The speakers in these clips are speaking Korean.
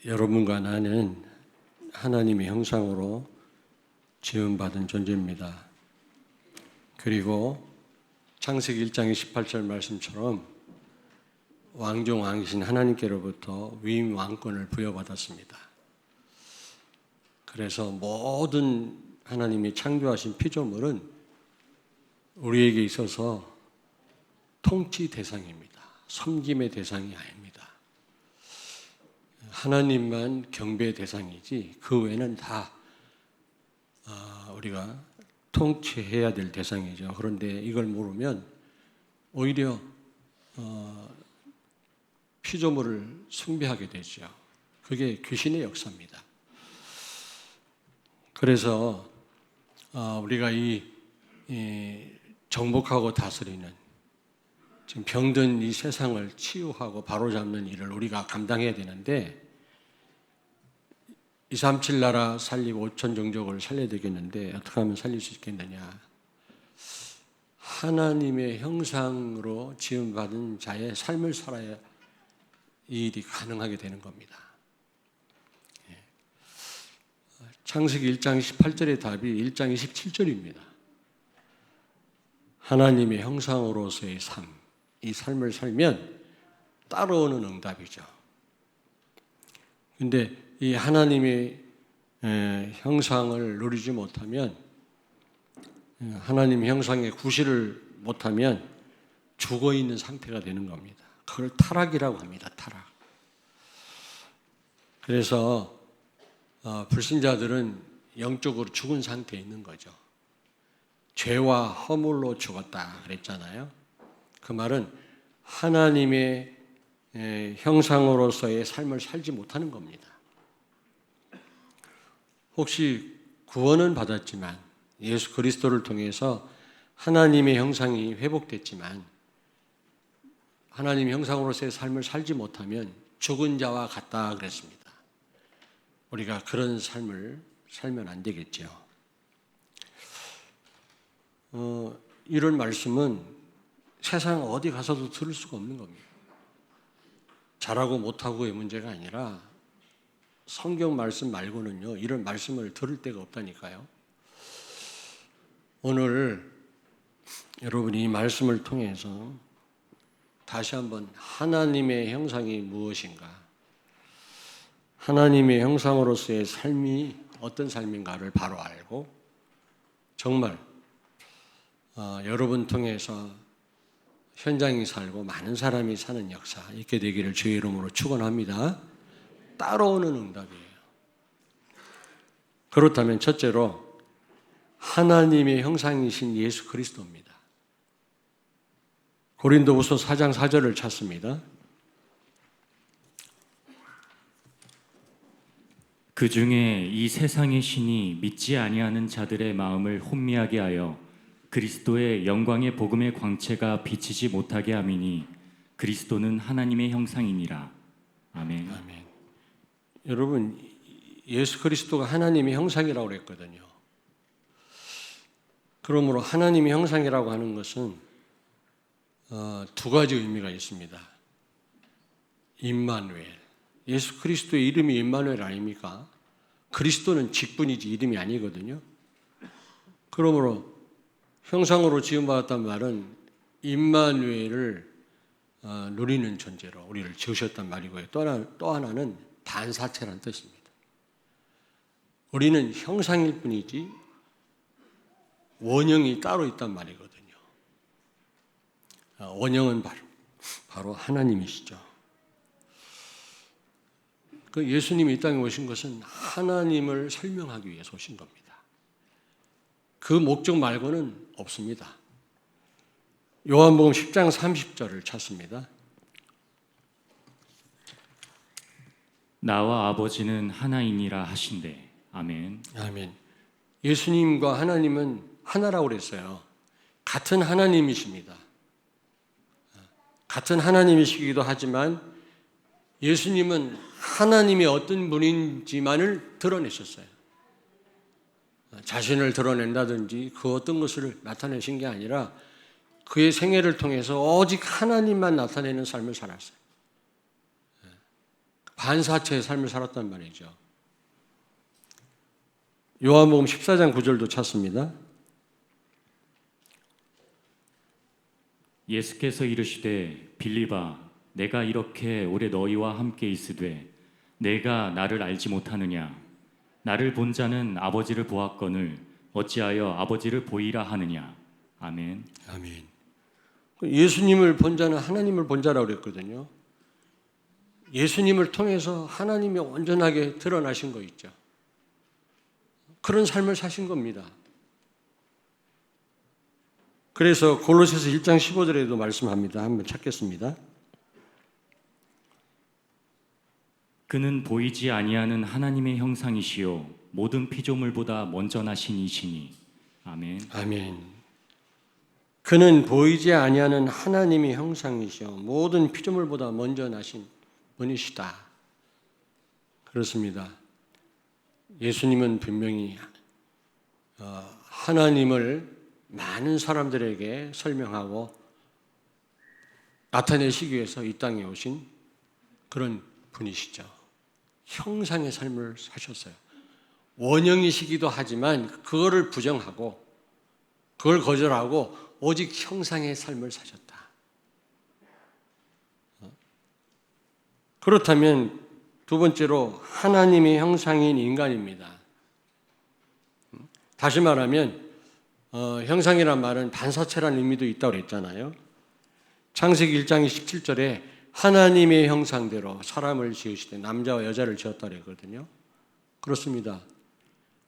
여러분과 나는 하나님의 형상으로 지음받은 존재입니다. 그리고 창세기 1장 18절 말씀처럼 왕중 왕이신 하나님께로부터 위임 왕권을 부여받았습니다. 그래서 모든 하나님이 창조하신 피조물은 우리에게 있어서 통치 대상입니다. 섬김의 대상이 아닙니다. 하나님만 경배의 대상이지 그 외에는 다 우리가 통치해야 될 대상이죠. 그런데 이걸 모르면 오히려 피조물을 숭배하게 되죠. 그게 귀신의 역사입니다. 그래서 우리가 이 정복하고 다스리는 지금 병든 이 세상을 치유하고 바로잡는 일을 우리가 감당해야 되는데 237 나라 살리고 5천 종족을 살려야 되겠는데 어떻게 하면 살릴 수 있겠느냐? 하나님의 형상으로 지음받은 자의 삶을 살아야 이 일이 가능하게 되는 겁니다. 창세기 1장 18절의 답이 1장 27절입니다. 하나님의 형상으로서의 삶, 이 삶을 살면 따라오는 응답이죠. 그런데 이 하나님의 형상을 누리지 못하면, 하나님의 형상의 구실을 못하면 죽어있는 상태가 되는 겁니다. 그걸 타락이라고 합니다. 타락. 그래서 불신자들은 영적으로 죽은 상태에 있는 거죠. 죄와 허물로 죽었다 그랬잖아요. 그 말은 하나님의 형상으로서의 삶을 살지 못하는 겁니다. 혹시 구원은 받았지만 예수 그리스도를 통해서 하나님의 형상이 회복됐지만 하나님의 형상으로서의 삶을 살지 못하면 죽은 자와 같다 그랬습니다. 우리가 그런 삶을 살면 안 되겠죠. 이런 말씀은 세상 어디 가서도 들을 수가 없는 겁니다. 잘하고 못하고의 문제가 아니라 성경 말씀 말고는요, 이런 말씀을 들을 데가 없다니까요. 오늘 여러분이 이 말씀을 통해서 다시 한번 하나님의 형상이 무엇인가, 하나님의 형상으로서의 삶이 어떤 삶인가를 바로 알고 정말 여러분 통해서 현장이 살고 많은 사람이 사는 역사 있게 되기를 주의 이름으로 축원합니다. 따라오는 응답이에요. 그렇다면 첫째로 하나님의 형상이신 예수 그리스도입니다. 고린도후서 4장 4절을 찾습니다. 그 중에 이 세상의 신이 믿지 아니하는 자들의 마음을 혼미하게 하여 그리스도의 영광의 복음의 광채가 비치지 못하게 함이니 그리스도는 하나님의 형상이니라. 아멘. 아멘. 여러분, 예수 그리스도가 하나님의 형상이라고 그랬거든요. 그러므로 하나님의 형상이라고 하는 것은 두 가지 의미가 있습니다. 임마누엘. 예수 그리스도의 이름이 임마누엘 아닙니까? 그리스도는 직분이지 이름이 아니거든요. 그러므로 형상으로 지음받았단 말은 임마누엘을 누리는 존재로 우리를 지으셨단 말이고요. 또 하나는 반사체라는 뜻입니다. 우리는 형상일 뿐이지 원형이 따로 있단 말이거든요. 원형은 바로 하나님이시죠. 그 예수님이 이 땅에 오신 것은 하나님을 설명하기 위해서 오신 겁니다. 그 목적 말고는 없습니다. 요한복음 10장 30절을 찾습니다. 나와 아버지는 하나이니라 하신대. 아멘. 아멘. 예수님과 하나님은 하나라고 그랬어요. 같은 하나님이십니다. 같은 하나님이시기도 하지만 예수님은 하나님이 어떤 분인지만을 드러내셨어요. 자신을 드러낸다든지 그 어떤 것을 나타내신 게 아니라 그의 생애를 통해서 오직 하나님만 나타내는 삶을 살았어요. 반사체의 삶을 살았단 말이죠. 요한복음 14장 9절도 찾습니다. 예수께서 이르시되 빌립아 내가 이렇게 오래 너희와 함께 있으되 내가 나를 알지 못하느냐 나를 본 자는 아버지를 보았거늘 어찌하여 아버지를 보이라 하느냐. 아멘. 아멘. 예수님을 본 자는 하나님을 본 자라고 그랬거든요. 예수님을 통해서 하나님이 온전하게 드러나신 거 있죠. 그런 삶을 사신 겁니다. 그래서 골로새서 1장 15절에도 말씀합니다. 한번 찾겠습니다. 그는 보이지 아니하는 하나님의 형상이시요 모든 피조물보다 먼저 나신 이시니. 아멘. 아멘. 그는 보이지 아니하는 하나님의 형상이시요 모든 피조물보다 먼저 나신 분이시다. 그렇습니다. 예수님은 분명히 하나님을 많은 사람들에게 설명하고 나타내시기 위해서 이 땅에 오신 그런 분이시죠. 형상의 삶을 사셨어요. 원형이시기도 하지만 그거를 부정하고 그걸 거절하고 오직 형상의 삶을 사셨다. 그렇다면 두 번째로 하나님의 형상인 인간입니다. 다시 말하면 형상이란 말은 반사체라는 의미도 있다고 그랬잖아요. 창세기 1장 17절에 하나님의 형상대로 사람을 지으시되 남자와 여자를 지었다 그랬거든요. 그렇습니다.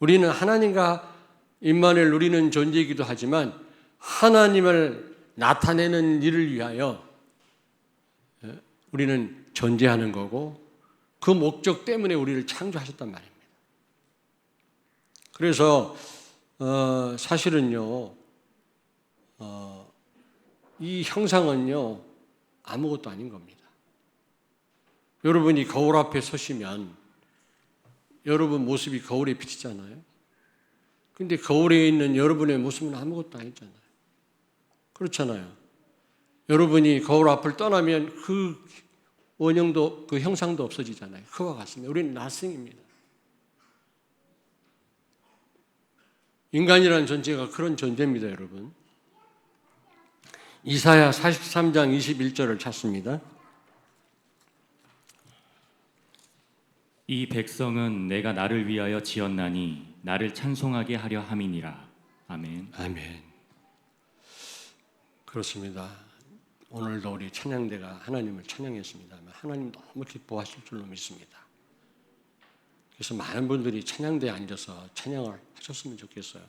우리는 하나님과 임마누엘 누리는 존재이기도 하지만 하나님을 나타내는 일을 위하여 우리는 존재하는 거고 그 목적 때문에 우리를 창조하셨단 말입니다. 그래서 사실은요, 이 형상은요 아무것도 아닌 겁니다. 여러분이 거울 앞에 서시면 여러분 모습이 거울에 비치잖아요. 근데 거울에 있는 여러분의 모습은 아무것도 아니잖아요. 그렇잖아요. 여러분이 거울 앞을 떠나면 그 원형도 그 형상도 없어지잖아요. 그와 같습니다. 우리는 나승입니다. 인간이라는 존재가 그런 존재입니다, 여러분. 이사야 43장 21절을 찾습니다. 이 백성은 내가 나를 위하여 지었나니 나를 찬송하게 하려 함이니라. 아멘. 아멘. 그렇습니다. 오늘도 우리 찬양대가 하나님을 찬양했습니다만 하나님 너무 기뻐하실 줄로 믿습니다. 그래서 많은 분들이 찬양대에 앉아서 찬양을 하셨으면 좋겠어요.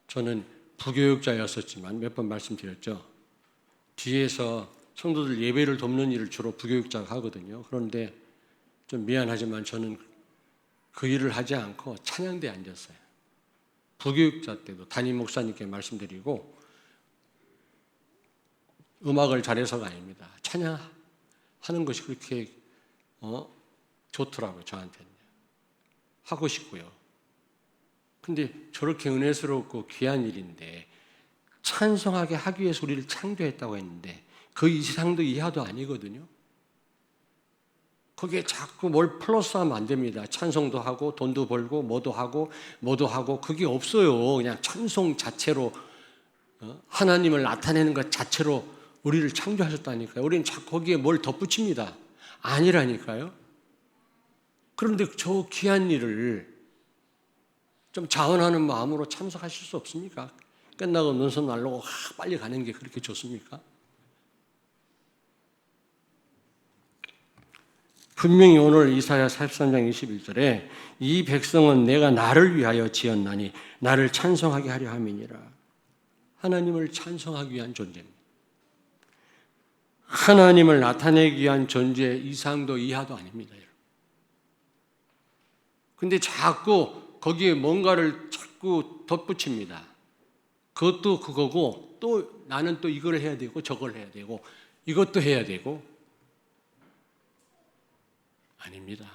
저는 부교육자였었지만 몇 번 말씀드렸죠. 뒤에서 성도들 예배를 돕는 일을 주로 부교육자가 하거든요. 그런데 좀 미안하지만 저는 그 일을 하지 않고 찬양대에 앉았어요. 부교육자 때도 담임 목사님께 말씀드리고 음악을 잘해서가 아닙니다. 찬양하는 것이 그렇게 좋더라고요. 저한테는. 하고 싶고요. 근데 저렇게 은혜스럽고 귀한 일인데 찬송하게 하기 위해서 우리를 창조했다고 했는데 그 이상도 이하도 아니거든요. 거기에 자꾸 뭘 플러스하면 안 됩니다. 찬송도 하고 돈도 벌고 뭐도 하고 그게 없어요. 그냥 찬송 자체로 하나님을 나타내는 것 자체로 우리를 창조하셨다니까요. 우리는 자꾸 거기에 뭘 덧붙입니다. 아니라니까요. 그런데 저 귀한 일을 좀 자원하는 마음으로 참석하실 수 없습니까? 끝나고 눈썹 날르고 빨리 가는 게 그렇게 좋습니까? 분명히 오늘 이사야 43장 21절에 이 백성은 내가 나를 위하여 지었나니 나를 찬송하게 하려 함이니라. 하나님을 찬송하기 위한 존재입니다. 하나님을 나타내기 위한 존재 이상도 이하도 아닙니다. 근데 자꾸 거기에 뭔가를 자꾸 덧붙입니다. 그것도 그거고 또 나는 또 이걸 해야 되고 저걸 해야 되고 이것도 해야 되고 아닙니다.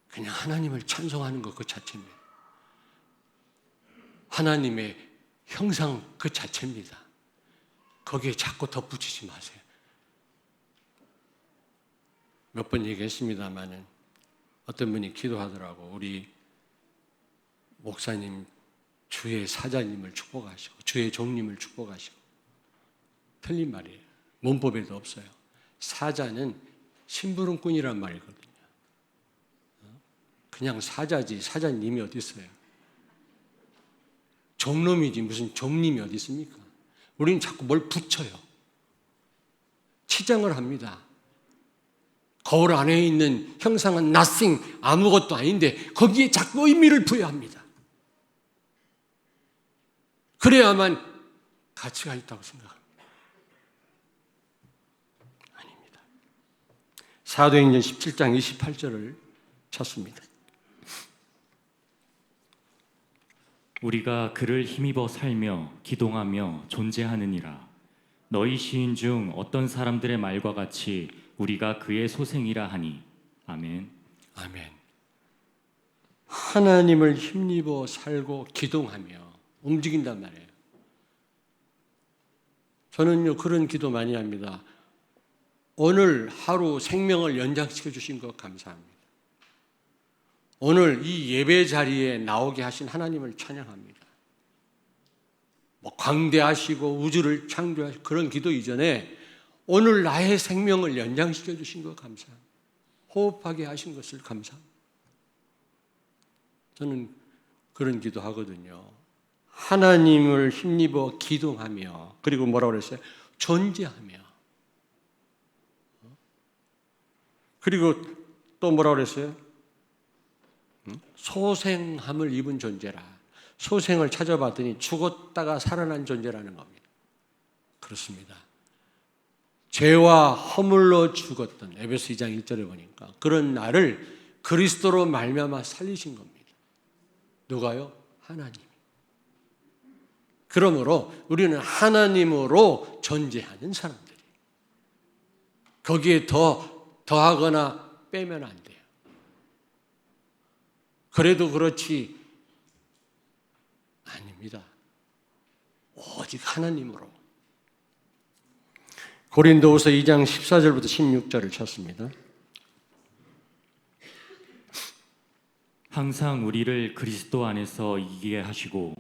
그냥 하나님을 찬송하는 것 그 자체입니다. 하나님의 형상 그 자체입니다. 거기에 자꾸 덧붙이지 마세요. 몇 번 얘기했습니다마는 어떤 분이 기도하더라고. 우리 목사님 주의 사자님을 축복하시고 주의 종님을 축복하시고. 틀린 말이에요. 문법에도 없어요. 사자는 심부름꾼이란 말이거든요. 그냥 사자지 사자님이 어디 있어요? 종놈이지 무슨 종님이 어디 있습니까? 우리는 자꾸 뭘 붙여요. 치장을 합니다. 거울 안에 있는 형상은 nothing, 아무것도 아닌데 거기에 자꾸 의미를 부여합니다. 그래야만 가치가 있다고 생각합니다. 아닙니다. 사도행전 17장 28절을 찾습니다. 우리가 그를 힘입어 살며 기동하며 존재하느니라. 너희 시인 중 어떤 사람들의 말과 같이 우리가 그의 소생이라 하니. 아멘. 아멘. 하나님을 힘입어 살고 기동하며 움직인단 말이에요. 저는요 그런 기도 많이 합니다. 오늘 하루 생명을 연장시켜 주신 것 감사합니다. 오늘 이 예배 자리에 나오게 하신 하나님을 찬양합니다. 광대하시고 우주를 창조하시고 그런 기도 이전에 오늘 나의 생명을 연장시켜 주신 것 감사합니다. 호흡하게 하신 것을 감사합니다. 저는 그런 기도 하거든요. 하나님을 힘입어 기동하며 그리고 뭐라고 그랬어요? 존재하며 그리고 또 뭐라고 그랬어요? 소생함을 입은 존재라. 소생을 찾아봤더니 죽었다가 살아난 존재라는 겁니다. 그렇습니다. 죄와 허물로 죽었던 에베소 2장 1절에 보니까 그런 나를 그리스도로 말미암아 살리신 겁니다. 누가요? 하나님. 그러므로 우리는 하나님으로 존재하는 사람들이 거기에 더하거나 빼면 안 돼요. 그래도 그렇지 아닙니다. 오직 하나님으로. 고린도후서 2장 14절부터 16절을 찾습니다. 항상 우리를 그리스도 안에서 이기게 하시고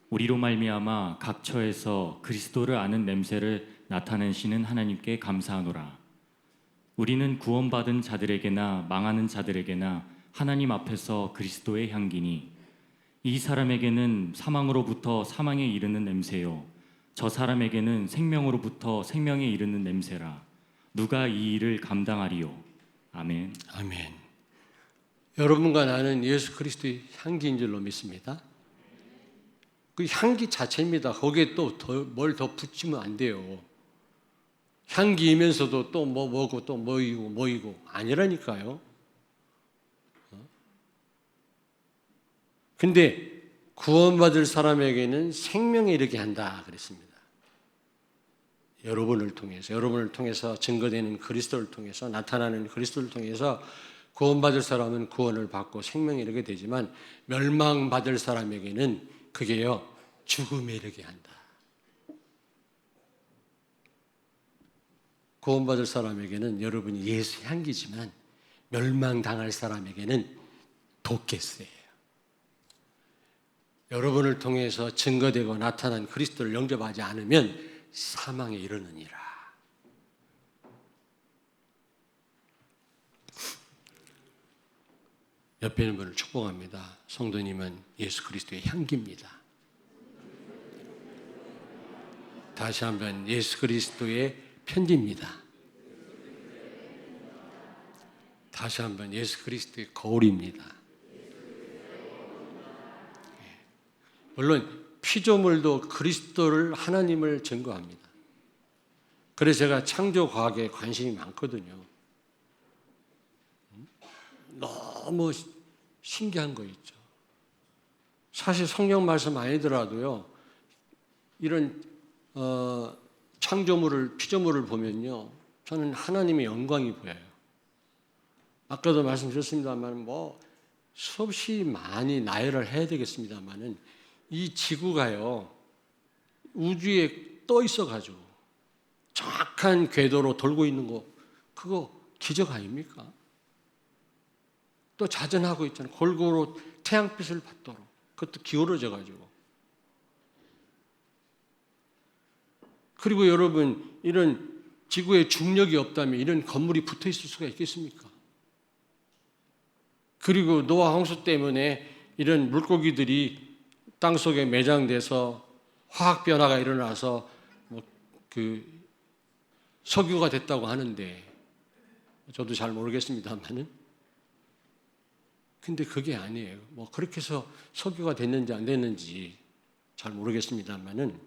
우리로 말미암아 각 처에서 그리스도를 아는 냄새를 나타내시는 하나님께 감사하노라. 우리는 구원받은 자들에게나 망하는 자들에게나 하나님 앞에서 그리스도의 향기니 이 사람에게는 사망으로부터 사망에 이르는 냄새요 저 사람에게는 생명으로부터 생명에 이르는 냄새라. 누가 이 일을 감당하리요? 아멘. 아멘. 여러분과 나는 예수 그리스도의 향기인 줄로 믿습니다. 그 향기 자체입니다. 거기에 또 뭘 더 붙이면 안 돼요. 향기이면서도 또 뭐고 또 뭐이고 아니라니까요. 근데 구원받을 사람에게는 생명에 이르게 한다 그랬습니다. 여러분을 통해서 증거되는 그리스도를 통해서 나타나는 그리스도를 통해서 구원받을 사람은 구원을 받고 생명에 이르게 되지만 멸망받을 사람에게는 그게요 죽음에 이르게 한다. 구원받을 사람에게는 여러분이 예수 향기지만 멸망당할 사람에게는 독개스예요. 여러분을 통해서 증거되고 나타난 그리스도를 영접하지 않으면 사망에 이르느니라. 옆에 있는 분을 축복합니다. 성도님은 예수 그리스도의 향기입니다. 다시 한번 예수 그리스도의 편지입니다. 다시 한번 예수 그리스도의 거울입니다. 물론 피조물도 그리스도를 하나님을 증거합니다. 그래서 제가 창조 과학에 관심이 많거든요. 너무 신기한 거 있죠. 사실 성경 말씀 아니더라도요. 이런 창조물을 피조물을 보면요. 저는 하나님의 영광이 보여요. 아까도 말씀드렸습니다만 수없이 많이 나열을 해야 되겠습니다만은 이 지구가요. 우주에 떠 있어 가지고 정확한 궤도로 돌고 있는 거 그거 기적 아닙니까? 또 자전하고 있잖아요. 골고루 태양빛을 받도록. 그것도 기울어져 가지고. 그리고 여러분, 이런 지구에 중력이 없다면 이런 건물이 붙어 있을 수가 있겠습니까? 그리고 노아 홍수 때문에 이런 물고기들이 땅속에 매장돼서 화학 변화가 일어나서 석유가 됐다고 하는데, 저도 잘 모르겠습니다만은, 근데 그게 아니에요. 그렇게 해서 석유가 됐는지 안 됐는지 잘 모르겠습니다만은,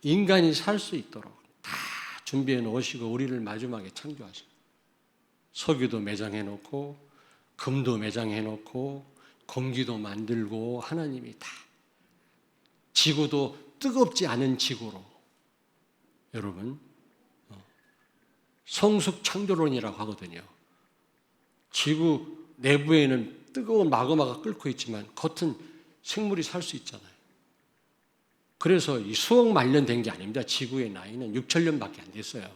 인간이 살 수 있도록 다 준비해 놓으시고 우리를 마지막에 창조하시고, 석유도 매장해 놓고 금도 매장해 놓고 공기도 만들고, 하나님이 다, 지구도 뜨겁지 않은 지구로, 여러분, 성숙 창조론이라고 하거든요. 지구 내부에는 뜨거운 마그마가 끓고 있지만 겉은 생물이 살 수 있잖아요. 그래서 이 수억 만년 된 게 아닙니다. 지구의 나이는 6천 년밖에 안 됐어요.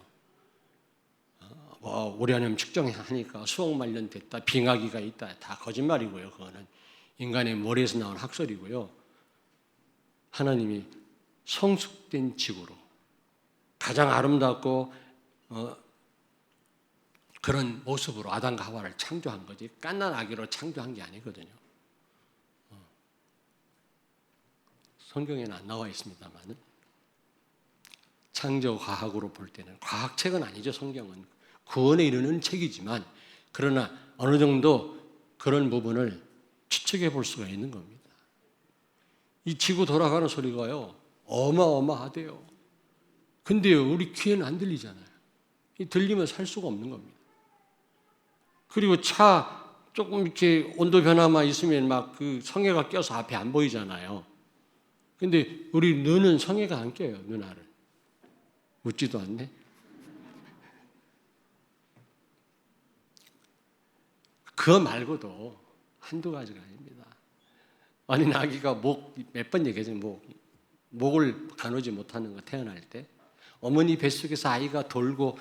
우라늄 측정하니까 수억 만년 됐다, 빙하기가 있다, 다 거짓말이고요. 그거는 인간의 머리에서 나온 학설이고요. 하나님이 성숙된 지구로 가장 아름답고 그런 모습으로 아담과 하와를 창조한 거지, 갓난 아기로 창조한 게 아니거든요. 성경에는 안 나와 있습니다만, 창조 과학으로 볼 때는, 과학책은 아니죠. 성경은 구원에 이르는 책이지만, 그러나 어느 정도 그런 부분을 추측해 볼 수가 있는 겁니다. 이 지구 돌아가는 소리가요, 어마어마하대요. 근데요, 우리 귀에는 안 들리잖아요. 들리면 살 수가 없는 겁니다. 그리고 차 조금 이렇게 온도 변화만 있으면 막 그 성에가 껴서 앞에 안 보이잖아요. 근데 우리 눈은 성에가 안 껴요, 눈알을. 웃지도 않네. 그거 말고도 한두 가지가 아닙니다. 어린 아기가 몇 번 얘기하잖아요. 목을 가누지 못하는 거, 태어날 때. 어머니 뱃속에서 아이가 돌고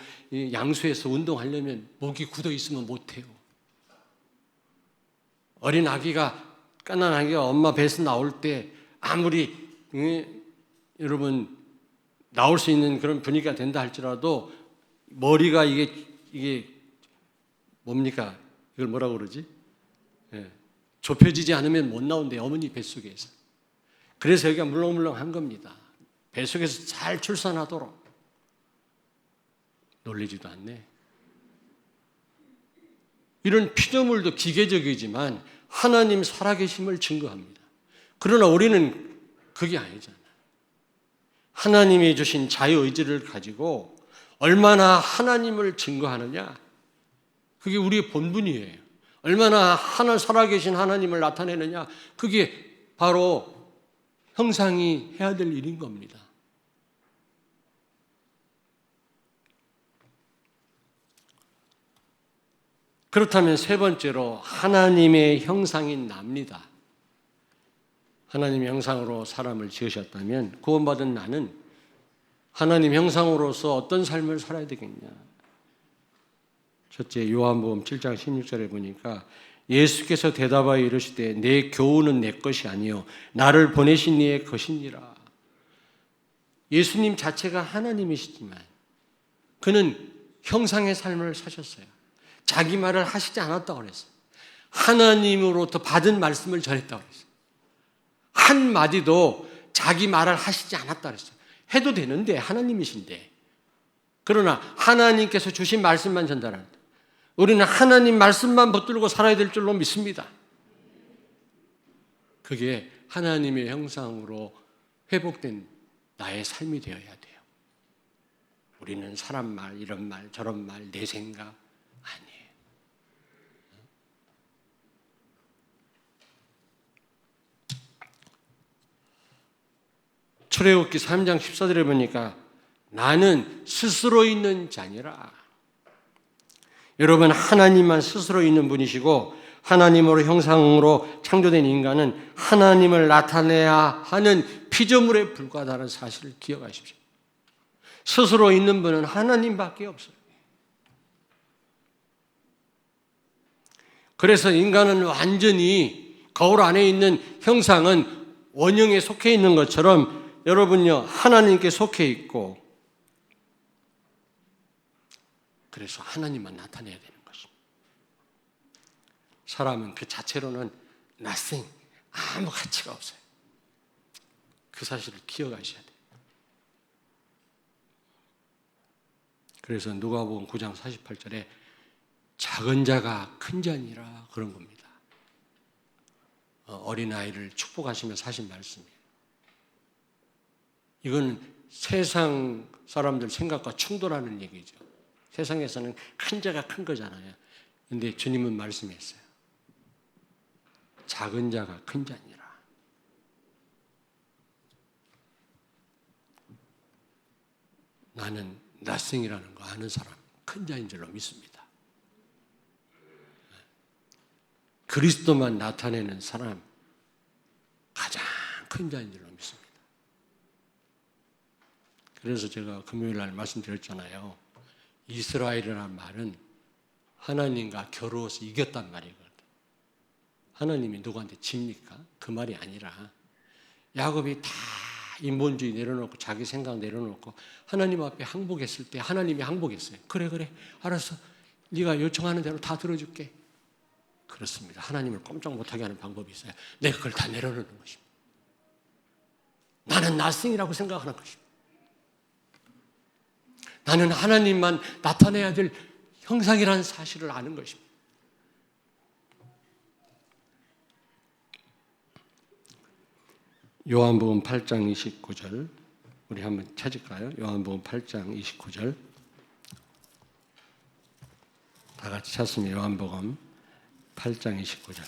양수에서 운동하려면 목이 굳어 있으면 못해요. 어린 아기가, 갓난 아기가 엄마 배에서 나올 때 아무리 여러분 나올 수 있는 그런 분위기가 된다 할지라도 머리가 이게 뭡니까? 이걸 뭐라고 그러지? 좁혀지지 않으면 못 나온대요, 어머니 뱃속에서. 그래서 여기가 물렁물렁한 겁니다. 뱃속에서 잘 출산하도록. 놀리지도 않네. 이런 피조물도 기계적이지만 하나님 살아계심을 증거합니다. 그러나 우리는 그게 아니잖아요. 하나님이 주신 자유의지를 가지고 얼마나 하나님을 증거하느냐, 그게 우리의 본분이에요. 얼마나 하나 살아계신 하나님을 나타내느냐, 그게 바로 형상이 해야 될 일인 겁니다. 그렇다면 세 번째로 하나님의 형상인 납니다. 하나님의 형상으로 사람을 지으셨다면 구원받은 나는 하나님 형상으로서 어떤 삶을 살아야 되겠냐. 첫째, 요한복음 7장 16절에 보니까 예수께서 대답하여 이르시되 내 교훈은 내 것이 아니요 나를 보내신 이의 것이니라. 예수님 자체가 하나님이시지만 그는 형상의 삶을 사셨어요. 자기 말을 하시지 않았다고 그랬어요. 하나님으로부터 받은 말씀을 전했다고 그랬어요. 한마디도 자기 말을 하시지 않았다고 그랬어요. 해도 되는데, 하나님이신데. 그러나 하나님께서 주신 말씀만 전달합니다. 우리는 하나님 말씀만 붙들고 살아야 될 줄로 믿습니다. 그게 하나님의 형상으로 회복된 나의 삶이 되어야 돼요. 우리는 사람 말, 이런 말, 저런 말, 내 생각 아니에요. 출애굽기 3장 14절에 보니까 나는 스스로 있는 자니라. 여러분, 하나님만 스스로 있는 분이시고 하나님으로 형상으로 창조된 인간은 하나님을 나타내야 하는 피조물에 불과하다는 사실을 기억하십시오. 스스로 있는 분은 하나님밖에 없어요. 그래서 인간은 완전히 거울 안에 있는 형상은 원형에 속해 있는 것처럼 여러분요, 하나님께 속해 있고, 그래서 하나님만 나타내야 되는 것입니다. 사람은 그 자체로는 nothing, 아무 가치가 없어요. 그 사실을 기억하셔야 돼요. 그래서 누가복음 9장 48절에 작은 자가 큰 자니라 그런 겁니다. 어린아이를 축복하시면서 하신 말씀이에요. 이건 세상 사람들 생각과 충돌하는 얘기죠. 세상에서는 큰 자가 큰 거잖아요. 그런데 주님은 말씀했어요. 작은 자가 큰 자니라. 나는 nothing이라는 거 아는 사람 큰 자인 줄로 믿습니다. 그리스도만 나타내는 사람 가장 큰 자인 줄로 믿습니다. 그래서 제가 금요일 날 말씀드렸잖아요. 이스라엘이라는 말은 하나님과 겨루어서 이겼단 말이거든요. 하나님이 누구한테 집니까? 그 말이 아니라 야곱이 다 인본주의 내려놓고 자기 생각 내려놓고 하나님 앞에 항복했을 때 하나님이 항복했어요. 그래 알았어. 네가 요청하는 대로 다 들어줄게. 그렇습니다. 하나님을 꼼짝 못하게 하는 방법이 있어요. 내가 그걸 다 내려놓는 것입니다. 나는 nothing이라고 생각하는 것입니다. 나는 하나님만 나타내야 될 형상이라는 사실을 아는 것입니다. 요한복음 8장 29절 우리 한번 찾을까요? 요한복음 8장 29절 다 같이 찾습니다. 요한복음 8장 29절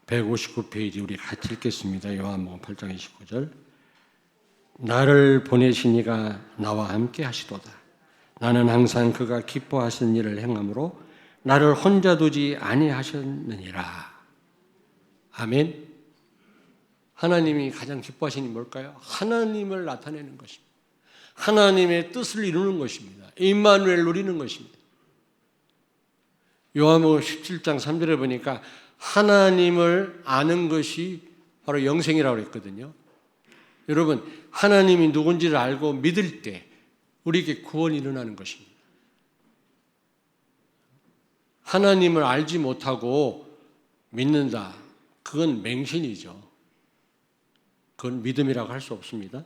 159페이지 우리 같이 읽겠습니다. 요한복음 8장 29절 나를 보내신 이가 나와 함께 하시도다. 나는 항상 그가 기뻐하신 일을 행함으로 나를 혼자 두지 아니하셨느니라. 아멘. 하나님이 가장 기뻐하시는 게 뭘까요? 하나님을 나타내는 것입니다. 하나님의 뜻을 이루는 것입니다. 임마누엘 누리는 것입니다. 요한복음 17장 3절에 보니까 하나님을 아는 것이 바로 영생이라고 했거든요. 여러분, 하나님이 누군지를 알고 믿을 때 우리에게 구원이 일어나는 것입니다. 하나님을 알지 못하고 믿는다. 그건 맹신이죠. 그건 믿음이라고 할 수 없습니다.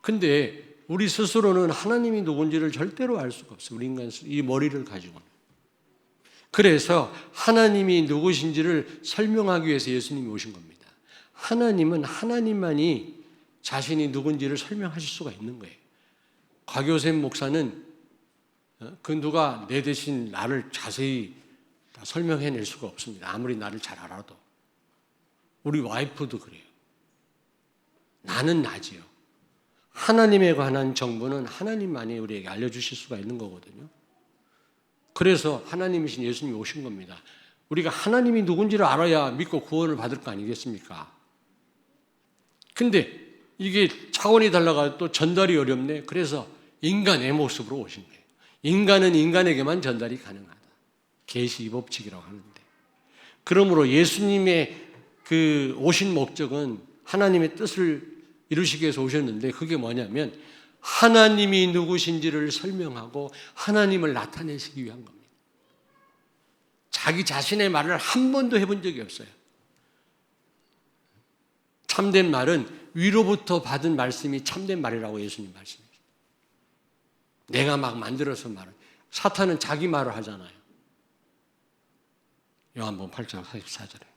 근데 우리 스스로는 하나님이 누군지를 절대로 알 수가 없어요. 우리 인간 이 머리를 가지고는. 그래서 하나님이 누구신지를 설명하기 위해서 예수님이 오신 겁니다. 하나님은 하나님만이 자신이 누군지를 설명하실 수가 있는 거예요. 곽효샘 목사는 그 누가 내 대신 나를 자세히 다 설명해낼 수가 없습니다. 아무리 나를 잘 알아도. 우리 와이프도 그래요. 나는 나지요. 하나님에 관한 정보는 하나님만이 우리에게 알려주실 수가 있는 거거든요. 그래서 하나님이신 예수님이 오신 겁니다. 우리가 하나님이 누군지를 알아야 믿고 구원을 받을 거 아니겠습니까? 근데 이게 차원이 달라가 또 전달이 어렵네. 그래서 인간의 모습으로 오신 거예요. 인간은 인간에게만 전달이 가능하다. 계시 법칙이라고 하는데. 그러므로 예수님의 그 오신 목적은 하나님의 뜻을 이루시기 위해서 오셨는데 그게 뭐냐면 하나님이 누구신지를 설명하고 하나님을 나타내시기 위한 겁니다. 자기 자신의 말을 한 번도 해본 적이 없어요. 참된 말은 위로부터 받은 말씀이 참된 말이라고 예수님 말씀이죠. 내가 막 만들어서 말을. 사탄은 자기 말을 하잖아요. 요한복음 8장 44절에.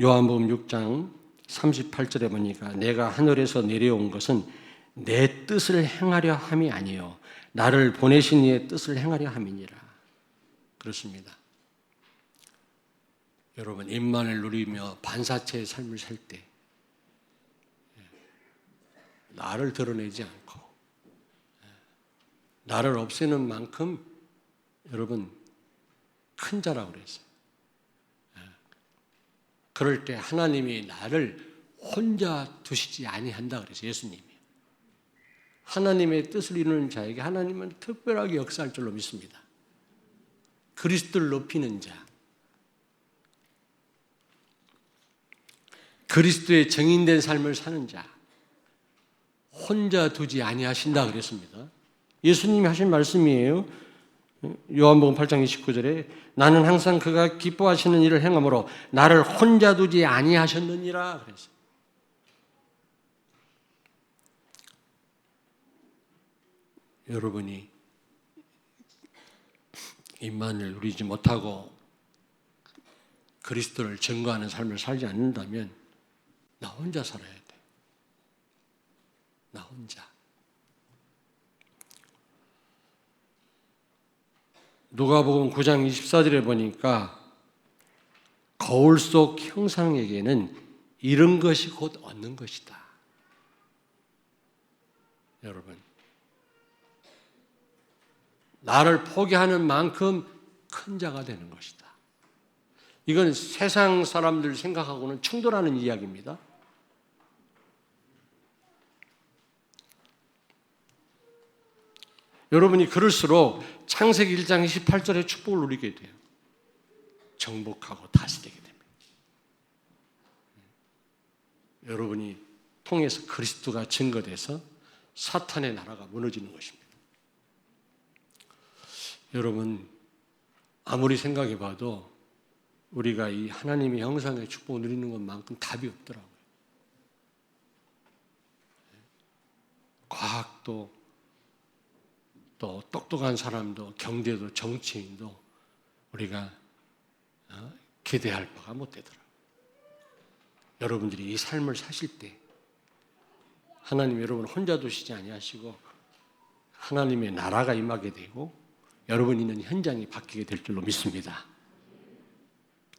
요한복음 6장 38절에 보니까 내가 하늘에서 내려온 것은 내 뜻을 행하려 함이 아니요 나를 보내신 이의 뜻을 행하려 함이니라. 그렇습니다. 여러분 임만을 누리며 반사체의 삶을 살 때 나를 드러내지 않고 나를 없애는 만큼 여러분 큰 자라고 그랬어요. 그럴 때 하나님이 나를 혼자 두시지 아니한다 그래서 예수님이. 하나님의 뜻을 이루는 자에게 하나님은 특별하게 역사할 줄로 믿습니다. 그리스도를 높이는 자, 그리스도의 증인된 삶을 사는 자, 혼자 두지 아니하신다 그랬습니다. 예수님이 하신 말씀이에요. 요한복음 8장 29절에 나는 항상 그가 기뻐하시는 일을 행함으로 나를 혼자 두지 아니하셨느니라 그랬어요. 여러분이 임만을 누리지 못하고 그리스도를 증거하는 삶을 살지 않는다면 나 혼자 살아야 돼. 나 혼자. 누가복음 9장 24절에 보니까 거울 속 형상에게는 잃은 것이 곧 얻는 것이다. 여러분, 나를 포기하는 만큼 큰 자가 되는 것이다. 이건 세상 사람들 생각하고는 충돌하는 이야기입니다. 여러분이 그럴수록 창세기 1장 18절의 축복을 누리게 돼요. 정복하고 다스리게 됩니다. 여러분이 통해서 그리스도가 증거돼서 사탄의 나라가 무너지는 것입니다. 여러분, 아무리 생각해 봐도 우리가 이 하나님의 형상의 축복을 누리는 것만큼 답이 없더라고요. 과학도 또 똑똑한 사람도 경제도 정치인도 우리가 기대할 바가 못 되더라고요. 여러분들이 이 삶을 사실 때 하나님 여러분 혼자 두시지 아니하시고 하나님의 나라가 임하게 되고 여러분 있는 현장이 바뀌게 될 줄로 믿습니다.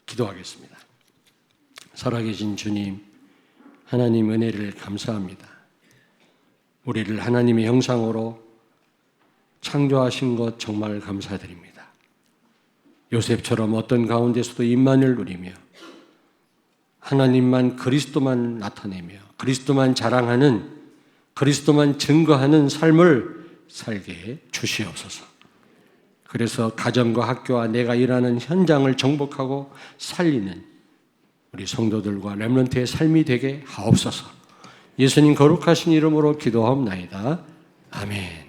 기도하겠습니다. 살아계신 주님, 하나님 은혜를 감사합니다. 우리를 하나님의 형상으로 창조하신 것 정말 감사드립니다. 요셉처럼 어떤 가운데서도 임만을 누리며 하나님만 그리스도만 나타내며 그리스도만 자랑하는 그리스도만 증거하는 삶을 살게 해 주시옵소서. 그래서 가정과 학교와 내가 일하는 현장을 정복하고 살리는 우리 성도들과 렘넌트의 삶이 되게 하옵소서. 예수님 거룩하신 이름으로 기도하옵나이다. 아멘.